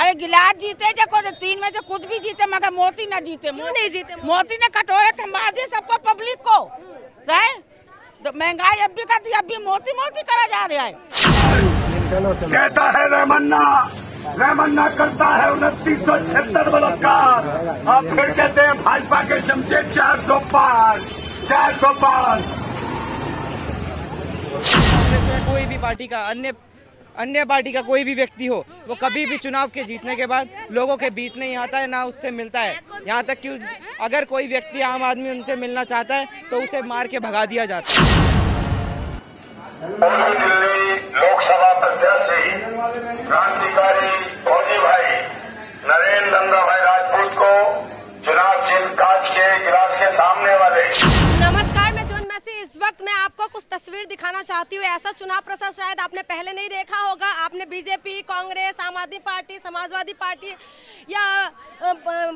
अरे गिलास जीते जो 3 में से कुछ भी जीते, मगर मोदी न जीते। क्यों नहीं जीते? मोदी ने कटोरे थमा दिए सबको, पब्लिक को। तो महंगाई अब भी करती, अब भी मोदी करा जा रहा है। कहता है रेमन्ना करता है 2976 बलात्कार। अब फिर कहते हैं भाजपा के चमचे 400 पार। कोई भी पार्टी का अन्य पार्टी का कोई भी व्यक्ति हो, वो कभी भी चुनाव के जीतने के बाद लोगों के बीच नहीं आता है, ना उससे मिलता है। यहाँ तक कि अगर कोई व्यक्ति आम आदमी उनसे मिलना चाहता है तो उसे मार के भगा दिया जाता है। दिल्ली लोकसभा प्रत्याशी क्रांतिकारी फौजी भाई नरेंद्र नंदा भाई राजपूत को चुनाव चिन्ह कांच के गिलास के सामने वाले। नमस्कार, मैं जोन मैसी। इस वक्त मैं आपको कुछ तस्वीर दिखाना चाहती हूँ। ऐसा चुनाव प्रचार शायद आपने पहले नहीं देखा होगा। आपने बीजेपी, कांग्रेस, आम आदमी पार्टी, समाजवादी पार्टी या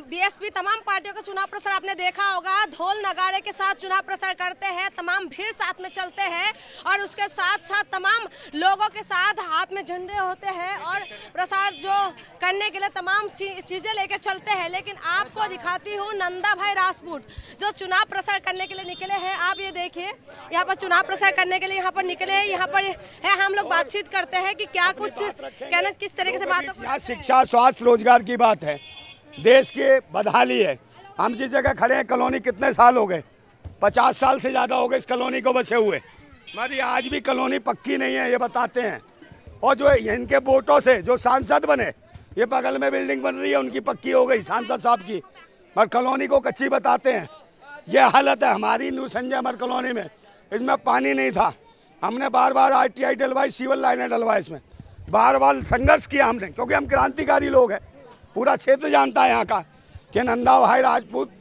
बीएसपी तमाम पार्टियों का चुनाव प्रचार आपने देखा होगा। ढोल नगाड़े के साथ चुनाव प्रचार करते हैं, तमाम भीड़ साथ में चलते हैं और उसके साथ साथ तमाम लोगों के साथ हाथ में झंडे होते हैं और प्रचार जो करने के लिए तमाम चीजें लेके चलते हैं। लेकिन आपको दिखाती हूँ नंदा भाई राजपूत जो चुनाव प्रचार करने के लिए निकले हैं। आप ये देखिए, यहाँ पर चुनाव प्रचार करने के लिए यहाँ पर निकले हैं। यहाँ पर है, हम लोग बातचीत करते हैं कि क्या कुछ कहना, किस तरीके से बात हो। शिक्षा, स्वास्थ्य, रोजगार की बात है, देश की बदहाली है। हम जिस जगह खड़े हैं, कॉलोनी कितने साल हो गए, 50 साल से ज्यादा हो गए इस कॉलोनी को बसे हुए, मगर आज भी कॉलोनी पक्की नहीं है, ये बताते हैं। और जो इनके वोटों से जो सांसद बने, ये बगल में बिल्डिंग बन रही है, उनकी पक्की हो गई सांसद साहब की, मगर कॉलोनी को कच्ची बताते हैं। ये हालत है हमारी न्यू संजय अमर कॉलोनी में। इसमें पानी नहीं था, हमने बार बार ITI डलवाई, सिविल लाइनें डलवाई, इसमें बार बार संघर्ष किया हमने, क्योंकि हम क्रांतिकारी लोग हैं। पूरा क्षेत्र जानता है यहाँ का कि नंदा भाई राजपूत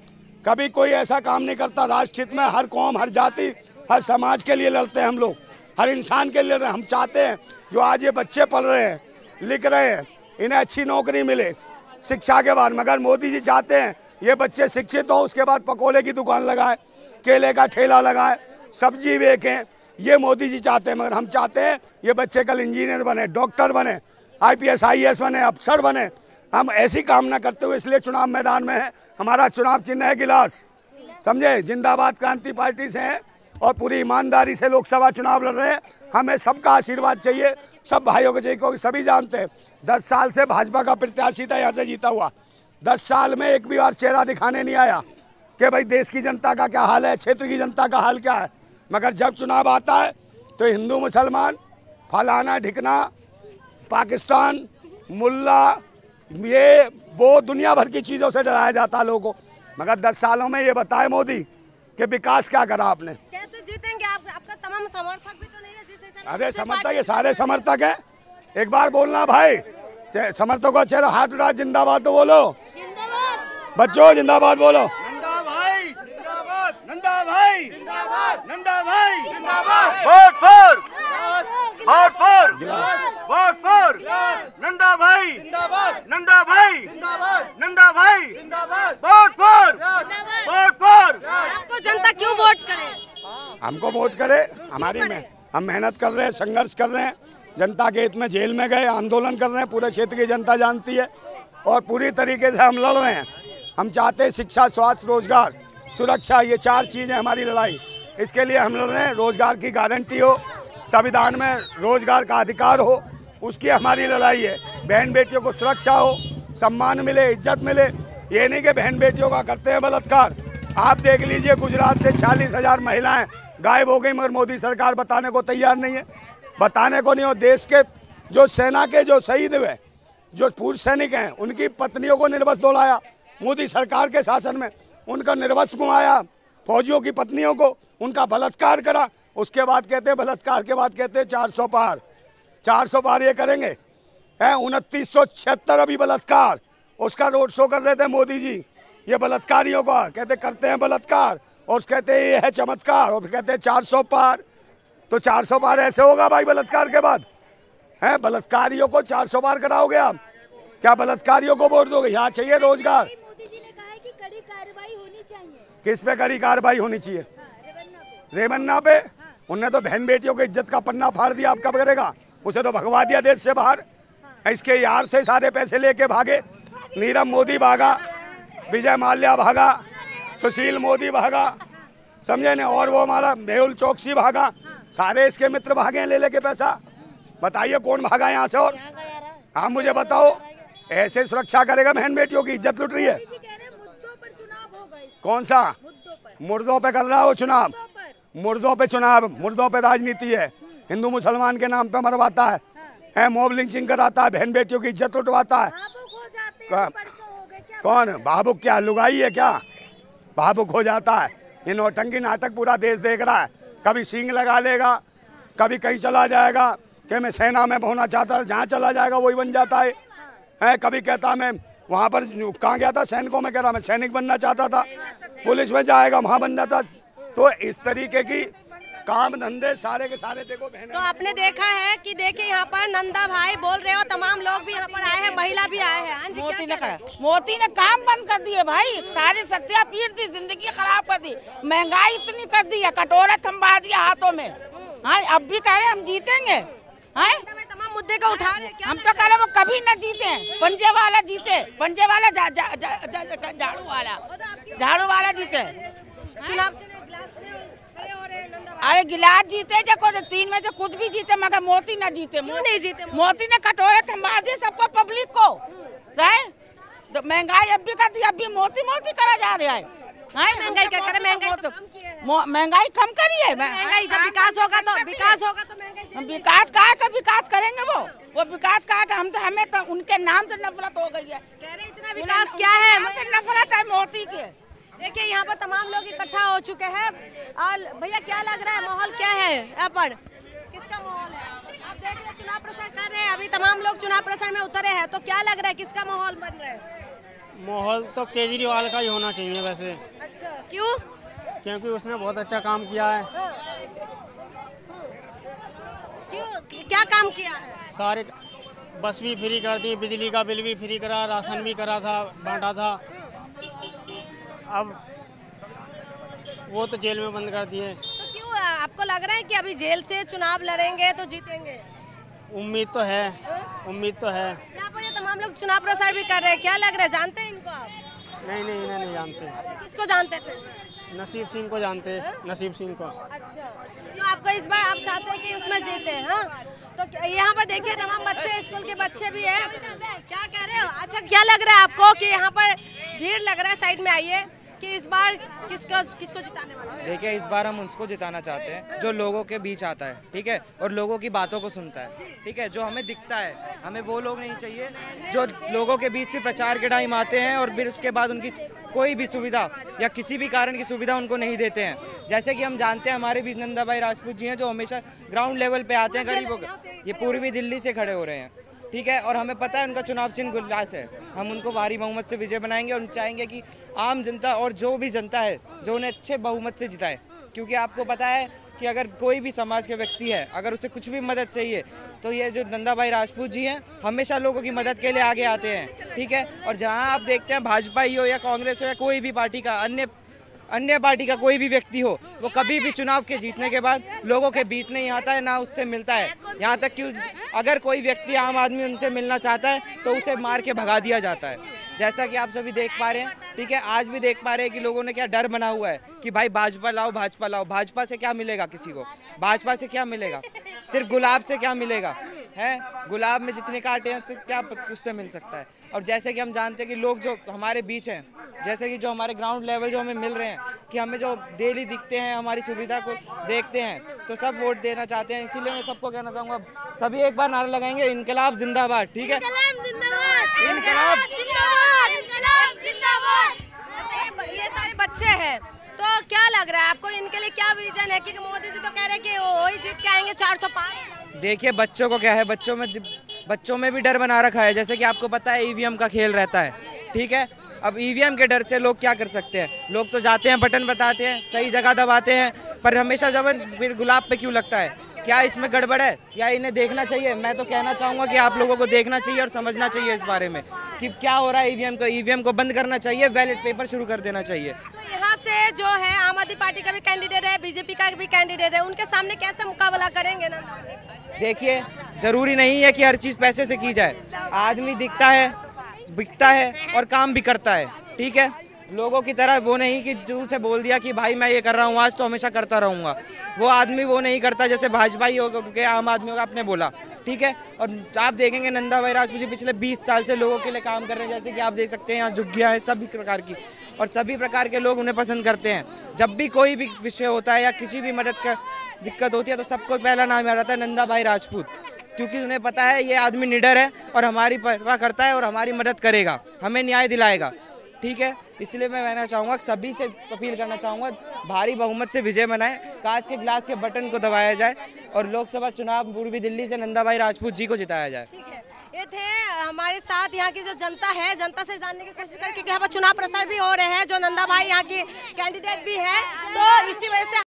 कभी कोई ऐसा काम नहीं करता। राष्ट्र हित में हर कौम, हर जाति, हर समाज के लिए लड़ते हैं हम लोग, हर इंसान के लिए लड़ रहे हैं। हम चाहते हैं जो आज ये बच्चे पढ़ रहे हैं, लिख रहे हैं, इन्हें अच्छी नौकरी मिले शिक्षा के बाद, मगर मोदी जी चाहते हैं ये बच्चे शिक्षित हो, उसके बाद पकोड़े की दुकान लगाए, केले का ठेला लगाए, सब्जी बेचें। ये मोदी जी चाहते हैं, मगर हम चाहते हैं ये बच्चे कल इंजीनियर बने, डॉक्टर बने, IPS IAS बने, अफसर बने। हम ऐसी कामना करते हुए इसलिए चुनाव मैदान में है। हमारा चुनाव चिन्ह है गिलास, समझे। जिंदाबाद क्रांति पार्टी से हैं और पूरी ईमानदारी से लोकसभा चुनाव लड़ रहे हैं। हमें सबका आशीर्वाद चाहिए, सब भाइयों को चाहिए, क्योंकि सभी जानते हैं 10 साल से भाजपा का प्रत्याशी था यहाँ से जीता हुआ। 10 साल में एक भी बार चेहरा दिखाने नहीं आया कि भाई देश की जनता का क्या हाल है, क्षेत्र की जनता का हाल क्या है। मगर जब चुनाव आता है तो हिंदू मुसलमान, फलाना ढिकना, पाकिस्तान, मुल्ला, ये वो दुनिया भर की चीज़ों से डराया जाता है लोगों को। मगर 10 सालों में ये बताए मोदी कि विकास क्या करा आपने। कैसे जीतेंगे आप? आपका तमाम समर्थक भी तो नहीं है जिस। अरे समर्थक, ये सारे समर्थक हैं। एक बार बोलना भाई, समर्थकों का चेहरा हाथ उठा, जिंदाबाद तो बोलो, बच्चों जिंदाबाद बोलो। नंदा भाई जिंदाबाद, नंदा भाई जिंदाबाद, नंदा भाई जिंदाबाद। वोट फॉर नंदा भाई जिंदाबाद, नंदा भाई जिंदाबाद, नंदा भाई जिंदाबाद। Vote for. आपको जनता क्यों वोट करे? हमको वोट करे, हम मेहनत कर रहे हैं, संघर्ष कर रहे हैं, जनता के हित में जेल में गए, आंदोलन कर रहे हैं, पूरे क्षेत्र की जनता जानती है और पूरी तरीके से हम लड़ रहे हैं। हम चाहते हैं शिक्षा, स्वास्थ्य, रोजगार, सुरक्षा, ये 4 चीज़ें हमारी लड़ाई। इसके लिए हम लड़ रहे हैं। रोजगार की गारंटी हो, संविधान में रोजगार का अधिकार हो, उसकी हमारी लड़ाई है। बहन बेटियों को सुरक्षा हो, सम्मान मिले, इज्जत मिले। ये नहीं कि बहन बेटियों का करते हैं बलात्कार। आप देख लीजिए, गुजरात से 40,000 महिलाएं गायब हो गई, मगर मोदी सरकार बताने को तैयार नहीं है। बताने को नहीं हो। देश के जो सेना के जो शहीद हुए, जो पूर्व सैनिक हैं, उनकी पत्नियों को निर्वस्त्र दौड़ाया मोदी सरकार के शासन में, उनका निर्वस्त्र घुमाया, फौजियों की पत्नियों को उनका बलात्कार करा। उसके बाद कहते हैं, बलात्कार के बाद कहते हैं 400 पार। 400 पार ये करेंगे हैं। 2976 अभी बलात्कार, उसका रोड शो कर रहे थे मोदी जी। ये बलात्कारियों का कहते करते हैं बलात्कार, और कहते हैं ये है चमत्कार, और कहते हैं 400 पार। तो 400 पार ऐसे होगा भाई बलात्कार के बाद? हैं, बलात्कारियों को 400 पार कराओगे आप? क्या बलात्कारियों को वोट दोगे? यहाँ चाहिए रोजगार। मोदी जी ने कहा है कि कड़ी कार्रवाई होनी चाहिए। किस पे कड़ी कार्रवाई होनी चाहिए? रेवन्ना पे। उनने तो बहन बेटियों की इज्जत का पन्ना फाड़ दिया, अब कब करेगा? उसे तो भगवा दिया देश से बाहर इसके यार से सारे पैसे लेके भागे। नीरव मोदी भागा, विजय माल्या भागा, सुशील मोदी भागा, समझे ना, और वो हमारा मेहुल चौकसी भागा, सारे इसके मित्र भागे हैं ले लेके पैसा। बताइए कौन भागा यहाँ से? और हाँ मुझे बताओ, ऐसे सुरक्षा करेगा? बहन बेटियों की इज्जत लुट रही है। मुद्दों पर चुनाव होगा, कौन सा? मुर्दों पे कर रहा हो चुनाव, मुर्दों पे चुनाव, मुर्दों पे राजनीति है। हिंदू मुसलमान के नाम पे मरवाता है, मॉब लिंचिंग कराता है, बहन बेटियों की इज्जत लुटवाता है। कौन भावुक? क्या लुगाई है क्या? भावुक हो जाता है। ये नौटंकी नाटक पूरा देश देख रहा है। कभी सींग लगा लेगा, कभी कहीं चला जाएगा कि मैं सेना में होना चाहता, जहाँ चला जाएगा वही बन जाता है। कभी कहता मैं वहाँ पर कहाँ गया था, सैनिकों में, कह रहा मैं सैनिक बनना चाहता था, पुलिस में जाएगा वहाँ बन जाता। तो इस तरीके की काम धंधे सारे के सारे देखो बहन। तो आपने देखा है कि देखिए यहाँ पर नंदा भाई बोल रहे हो, तमाम लोग भी यहाँ पर आए हैं, महिला भी आए हैं। हाँ जी, मोदी ने करा, मोदी ने काम बंद कर दिए भाई, सारी शक्तियाँ पीट दी, जिंदगी खराब कर दी, महंगाई इतनी कर दी है, कटोरा थम्बा दिया हाथों में। हाँ अब भी कह रहे हम जीतेंगे। हाँ तमाम मुद्दे का उठा रहे हैं। हम तो कह रहे वो कभी न जीते, पंजे वाला जीते, पंजे वाला झाड़ू वाला जीते। चुनाव गिलास में खड़े हो रहे हैं नंदा भाई। अरे गिलास जीते देखो, 3 में से कुछ भी जीते, मगर मोदी न जीते। क्यों नहीं जीते? मोदी ने कटोरे थमा दिए सबको, पब्लिक को। तो महंगाई अब भी कर दी, अब भी मोदी करा जा रहा है। महंगाई क्या करे? महंगाई कम करी है। महंगाई जब विकास होगा तो महंगाई। विकास कहाँ का विकास करेंगे? वो विकास कहाँ का? हमें तो उनके नाम से नफरत हो गई है। कह रहे इतना विकास क्या है? नफरत है मोदी के। देखिए यहाँ पर तमाम लोग इकट्ठा हो चुके हैं। और भैया क्या लग रहा है, माहौल क्या है यहाँ पर? किसका माहौल है? आप देख रहे हैं चुनाव प्रचार कर रहे हैं, अभी तमाम लोग चुनाव प्रचार में उतरे हैं, तो क्या लग रहा है किसका माहौल बन रहा है? माहौल तो केजरीवाल का ही होना चाहिए वैसे। अच्छा, क्यों? क्योंकि उसने बहुत अच्छा काम किया है। क्यों? क्या काम किया है? सारे बस भी फ्री कर दी, बिजली का बिल भी फ्री करा, राशन भी करा था, बांटा था। अब वो तो जेल में बंद कर दिए। तो क्यों आपको लग रहा है कि अभी जेल से चुनाव लड़ेंगे तो जीतेंगे? उम्मीद तो है, उम्मीद तो है। यहाँ पर ये तमाम लोग चुनाव प्रचार भी कर रहे हैं, क्या लग रहा है? जानते हैं इनको आप? नहीं इन्हें नहीं जानते। किसको जानते थे? नसीब सिंह को जानते, नसीब सिंह को। अच्छा, तो आपको इस बार आप चाहते हैं कि उसमें जीते? हाँ, तो यहाँ पर देखिए तमाम बच्चे, स्कूल के बच्चे भी हैं। क्या कह रहे हो? अच्छा, क्या लग रहा है आपको कि यहाँ पर भीड़ लग रहा है? साइड में आइए, कि इस बार किसको जिताने वाला है? देखिए इस बार हम उसको जिताना चाहते हैं जो लोगों के बीच आता है, ठीक है, और लोगों की बातों को सुनता है, ठीक है, जो हमें दिखता है। हमें वो लोग नहीं चाहिए जो लोगों के बीच से प्रचार के टाइम आते हैं और फिर उसके बाद उनकी कोई भी सुविधा या किसी भी कारण की सुविधा उनको नहीं देते हैं। जैसे कि हम जानते हैं हमारे बीच नंदा भाई राजपूत जी हैं जो हमेशा ग्राउंड लेवल पे आते हैं गरीबों के। ये पूर्वी दिल्ली से खड़े हो रहे हैं, ठीक है, और हमें पता है उनका चुनाव चिन्ह गुलास है। हम उनको भारी बहुमत से विजय बनाएंगे और चाहेंगे कि आम जनता और जो भी जनता है जो उन्हें अच्छे बहुमत से जिताए। क्योंकि आपको पता है कि अगर कोई भी समाज के व्यक्ति है, अगर उसे कुछ भी मदद चाहिए तो ये जो नंदा भाई राजपूत जी हैं हमेशा लोगों की मदद के लिए आगे आते हैं, ठीक है। और जहाँ आप देखते हैं भाजपा ही हो या कांग्रेस हो या कोई भी पार्टी का अन्य पार्टी का कोई भी व्यक्ति हो, वो कभी भी चुनाव के जीतने के बाद लोगों के बीच नहीं आता है, ना उससे मिलता है। यहाँ तक कि अगर कोई व्यक्ति आम आदमी उनसे मिलना चाहता है तो उसे मार के भगा दिया जाता है। जैसा कि आप सभी देख पा रहे हैं, ठीक है, आज भी देख पा रहे हैं कि लोगों ने क्या डर बना हुआ है कि भाई भाजपा लाओ, भाजपा लाओ। भाजपा से क्या मिलेगा किसी को? भाजपा से क्या मिलेगा? सिर्फ गुलाब से क्या मिलेगा? है गुलाब में जितने कांटे हैं क्या उससे मिल सकता है? और जैसे कि हम जानते हैं कि लोग जो हमारे बीच हैं, जैसे कि जो हमारे ग्राउंड लेवल जो हमें मिल रहे हैं, कि हमें जो डेली दिखते हैं, हमारी सुविधा को देखते हैं, तो सब वोट देना चाहते हैं। इसीलिए मैं सबको कहना चाहूँगा, सभी एक बार नारा लगाएंगे, इनकलाब जिंदाबाद, ठीक है, इनकलाब जिंदाबाद। ये सारे बच्चे हैं, तो क्या लग रहा है आपको इनके लिए क्या विजन है? क्योंकि मोदी जी तो कह रहे हैं कि वो ही जीत के आएंगे 400 पार। देखिए बच्चों को क्या है, बच्चों में भी डर बना रखा है। जैसे कि आपको पता है ईवीएम का खेल रहता है, ठीक है। अब ईवीएम के डर से लोग क्या कर सकते हैं? लोग तो जाते हैं, बटन बताते हैं, सही जगह दबाते हैं, पर हमेशा जब फिर गुलाब पे क्यों लगता है? क्या इसमें गड़बड़ है या इन्हें देखना चाहिए? मैं तो कहना चाहूँगा कि आप लोगों को देखना चाहिए और समझना चाहिए इस बारे में कि क्या हो रहा है। ईवीएम को बंद करना चाहिए, बैलेट पेपर शुरू कर देना चाहिए। तो यहाँ से ये जो है आम आदमी पार्टी का भी कैंडिडेट है, बीजेपी का भी कैंडिडेट है, उनके सामने कैसे मुकाबला करेंगे नंदा भाई? देखिए, जरूरी नहीं है कि हर चीज़ पैसे से की जाए। आदमी दिखता है, बिकता है और काम भी करता है, ठीक है। लोगों की तरह वो नहीं कि दूर से बोल दिया कि भाई मैं ये कर रहा हूँ आज तो हमेशा करता रहूँगा। वो आदमी वो नहीं करता, जैसे भाजपा ही हो के आम आदमी होगा, आपने बोला, ठीक है। और आप देखेंगे नंदा भाई राजपूत जी पिछले 20 साल से लोगों के लिए काम कर रहे हैं, जैसे कि आप देख सकते हैं यहाँ झुग्गियाँ हैं सभी प्रकार की, और सभी प्रकार के लोग उन्हें पसंद करते हैं। जब भी कोई भी विषय होता है या किसी भी मदद का दिक्कत होती है तो सबको पहला नाम याद आता है नंदा भाई राजपूत, क्योंकि उन्हें पता है ये आदमी निडर है और हमारी परवाह करता है और हमारी मदद करेगा, हमें न्याय दिलाएगा, ठीक है। इसलिए मैं कहना चाहूँगा, सभी से अपील करना चाहूँगा, भारी बहुमत से विजय मनाएं, कांच के गिलास के बटन को दबाया जाए और लोकसभा चुनाव पूर्वी दिल्ली से नंदा भाई राजपूत जी को जिताया जाए। ठीक है, ये थे हमारे साथ यहाँ की जो जनता है, जनता से जानने की कोशिश करके यहाँ पर चुनाव प्रचार भी हो रहे हैं, जो नंदा भाई यहाँ की कैंडिडेट भी है, तो इसी वजह से